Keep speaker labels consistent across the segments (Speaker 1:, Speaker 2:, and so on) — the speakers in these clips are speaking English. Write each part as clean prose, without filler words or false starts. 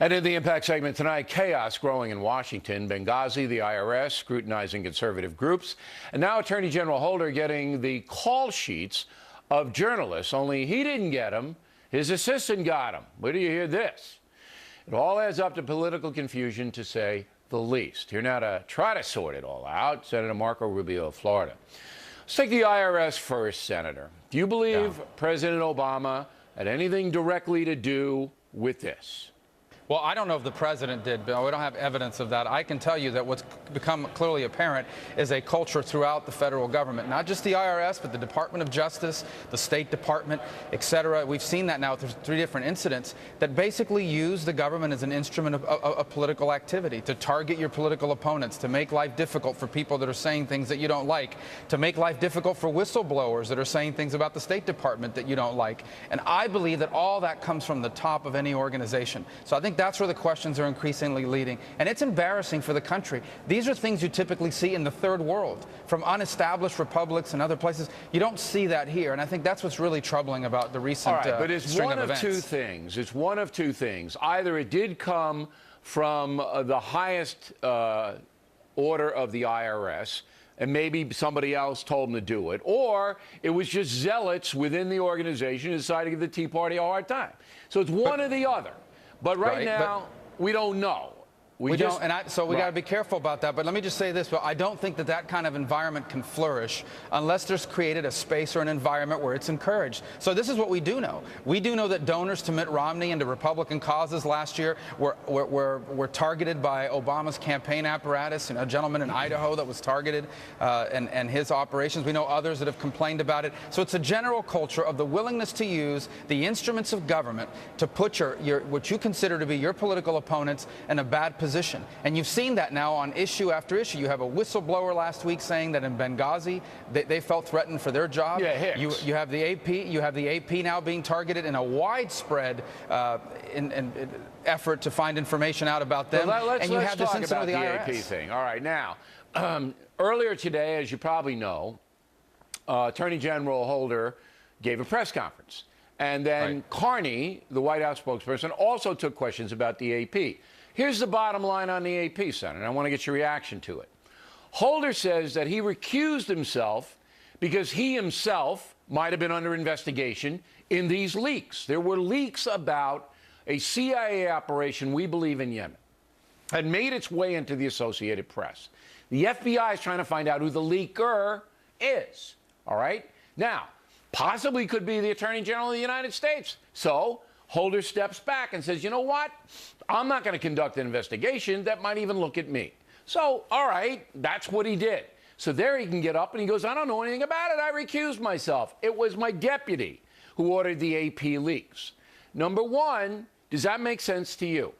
Speaker 1: And in the Impact segment tonight, chaos growing in Washington. Benghazi, the IRS scrutinizing conservative groups. And now Attorney General Holder getting the call sheets of journalists, only he didn't get them. His assistant got them. Where do you hear this? It all adds up to political confusion, to say the least. Here now to try to sort it all out, Senator Marco Rubio of Florida. Let's take the IRS first, Senator. Do you believe President Obama had anything directly to do with this?
Speaker 2: Well, I don't know if the president did, Bill. We don't have evidence of that. I can tell you that what's become clearly apparent is a culture throughout the federal government, not just the IRS, but the Department of Justice, the State Department, et cetera. We've seen that now through 3 different incidents that basically use the government as an instrument of political activity, to target your political opponents, to make life difficult for people that are saying things that you don't like, to make life difficult for whistleblowers that are saying things about the State Department that you don't like. And I believe that all that comes from the top of any organization. So I think that's where the questions are increasingly leading. And it's embarrassing for the country. These are things you typically see in the third world, from unestablished republics and other places. You don't see that here. And I think that's what's really troubling about the recent
Speaker 1: All right, but it's
Speaker 2: string
Speaker 1: one
Speaker 2: of
Speaker 1: of
Speaker 2: events.
Speaker 1: two things. It's one of two things. Either it did come from the highest order of the IRS, and maybe somebody else told them to do it, or it was just zealots within the organization who decided to give the Tea Party a hard time. So it's one or the other. But right now, we don't know.
Speaker 2: We don't, and so we got to be careful about that. But let me just say this: I don't think that that kind of environment can flourish unless there's created a space or an environment where it's encouraged. So this is what we do know. We do know that donors to Mitt Romney and to Republican causes last year were targeted by Obama's campaign apparatus. You know, a gentleman in Idaho that was targeted, and his operations. We know others that have complained about it. So it's a general culture of the willingness to use the instruments of government to put what you consider to be your political opponents in a bad position. And you've seen that now on issue after issue. You have a whistleblower last week saying that in Benghazi they felt threatened for their job.
Speaker 1: Yeah, Hicks.
Speaker 2: You have the AP. You have the AP now being targeted in a widespread effort to find information out about them.
Speaker 1: Well, let's
Speaker 2: and you have this
Speaker 1: talk
Speaker 2: incident
Speaker 1: about
Speaker 2: with
Speaker 1: the
Speaker 2: IRS.
Speaker 1: AP thing. All right, now, earlier today, as you probably know, Attorney General Holder gave a press conference. And then Carney, the White House spokesperson, also took questions about the AP. Here's the bottom line on the AP, Senator. I want to get your reaction to it. Holder says that he recused himself because he himself might have been under investigation in these leaks. There were leaks about a CIA operation, we believe, in Yemen, had made its way into the Associated Press. The FBI is trying to find out who the leaker is. All right? Now, possibly could be the Attorney General of the United States. So Holder steps back and says, you know what? I'm not going to conduct an investigation that might even look at me. So, all right, that's what he did. So there he can get up and he goes, I don't know anything about it. I recused myself. It was my deputy who ordered the AP leaks. Number one, does that make sense to you?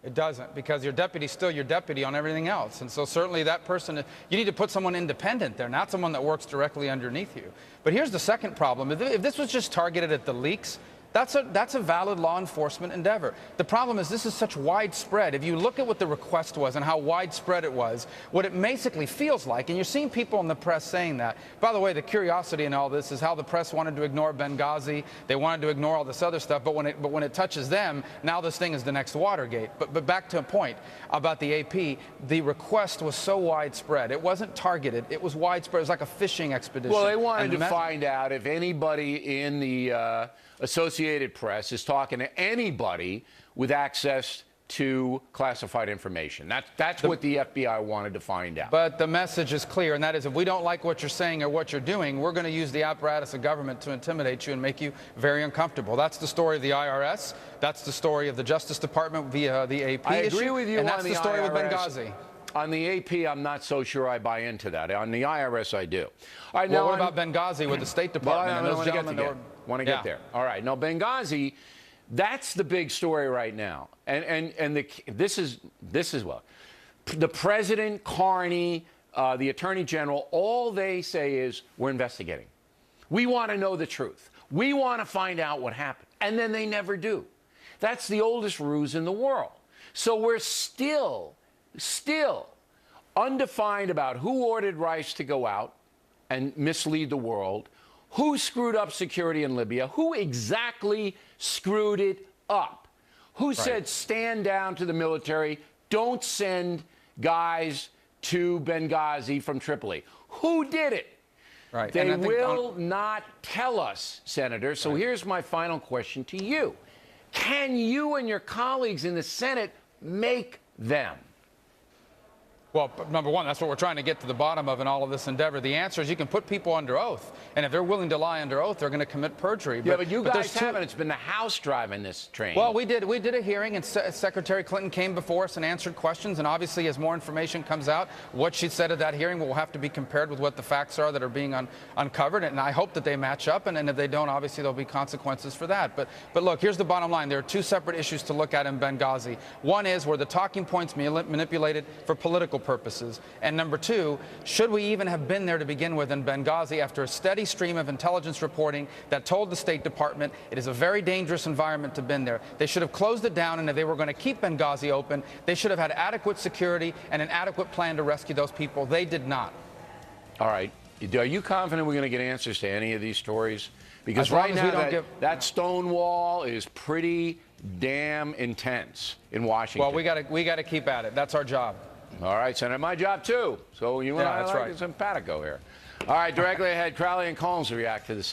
Speaker 2: It doesn't, because your deputy's still your deputy on everything else. And so certainly that person, you need to put someone independent there, not someone that works directly underneath you. But here's the second problem. If this was just targeted at the leaks, that's a valid law enforcement endeavor. The problem is this is such widespread. If you look at what the request was and how widespread it was, what it basically feels like, and you're seeing people in the press saying that. By the way, the curiosity in all this is how the press wanted to ignore Benghazi. They wanted to ignore all this other stuff. But when it touches them, now this thing is the next Watergate. But back to a point about the AP, the request was so widespread. It wasn't targeted. It was widespread. It was like a fishing expedition.
Speaker 1: Well, they wanted to find out if anybody in the Associated Press is talking to anybody with access to classified information. That's what the FBI wanted to find out.
Speaker 2: But the message is clear, and that is if we don't like what you're saying or what you're doing, we're going to use the apparatus of government to intimidate you and make you very uncomfortable. That's the story of the IRS. That's the story of the Justice Department via the AP
Speaker 1: I
Speaker 2: issue.
Speaker 1: agree with you
Speaker 2: and
Speaker 1: on
Speaker 2: that's
Speaker 1: the
Speaker 2: the story
Speaker 1: IRS.
Speaker 2: with Benghazi.
Speaker 1: On the AP, I'm not so sure I buy into that. On the IRS, I do. All right,
Speaker 2: Well,
Speaker 1: now
Speaker 2: what about Benghazi with the State Department and those gentlemen that were...
Speaker 1: Want to get there. All right. Now, Benghazi, that's the big story right now. And this is what the president, Carney, the attorney general, all they say is we're investigating. We want to know the truth. We want to find out what happened. And then they never do. That's the oldest ruse in the world. So we're still undefined about who ordered Rice to go out and mislead the world. Who screwed up security in Libya? Who exactly screwed it up? Who said stand down to the military? Don't send guys to Benghazi from Tripoli. Who did it?
Speaker 2: Right.
Speaker 1: They will not tell us, Senator. So here's my final question to you. Can you and your colleagues in the Senate make them?
Speaker 2: Well, number one, that's what we're trying to get to the bottom of in all of this endeavor. The answer is you can put people under oath, and if they're willing to lie under oath, they're going to commit perjury.
Speaker 1: Yeah, but you guys haven't. It's been the House driving this train.
Speaker 2: Well, we did a hearing, and Secretary Clinton came before us and answered questions, and obviously as more information comes out, what she said at that hearing will have to be compared with what the facts are that are being uncovered, and I hope that they match up, and if they don't, obviously there'll be consequences for that. But look, here's the bottom line. There are two separate issues to look at in Benghazi. One is were the talking points manipulated for political purposes, and number two, should we even have been there to begin with in Benghazi after a steady stream of intelligence reporting that told the State Department it is a very dangerous environment to be there? They should have closed it down, and if they were going to keep Benghazi open, they should have had adequate security and an adequate plan to rescue those people. They did not.
Speaker 1: All right. Are you confident we're going to get answers to any of these stories? Because
Speaker 2: As long
Speaker 1: right
Speaker 2: as we
Speaker 1: now,
Speaker 2: don't
Speaker 1: that stone wall is pretty damn intense in Washington.
Speaker 2: Well, we got to keep at it. That's our job.
Speaker 1: All right, Senator, my job too. So you and I
Speaker 2: that's
Speaker 1: like
Speaker 2: right.
Speaker 1: simpatico here. All right, directly ahead, Crowley and Collins will react to this.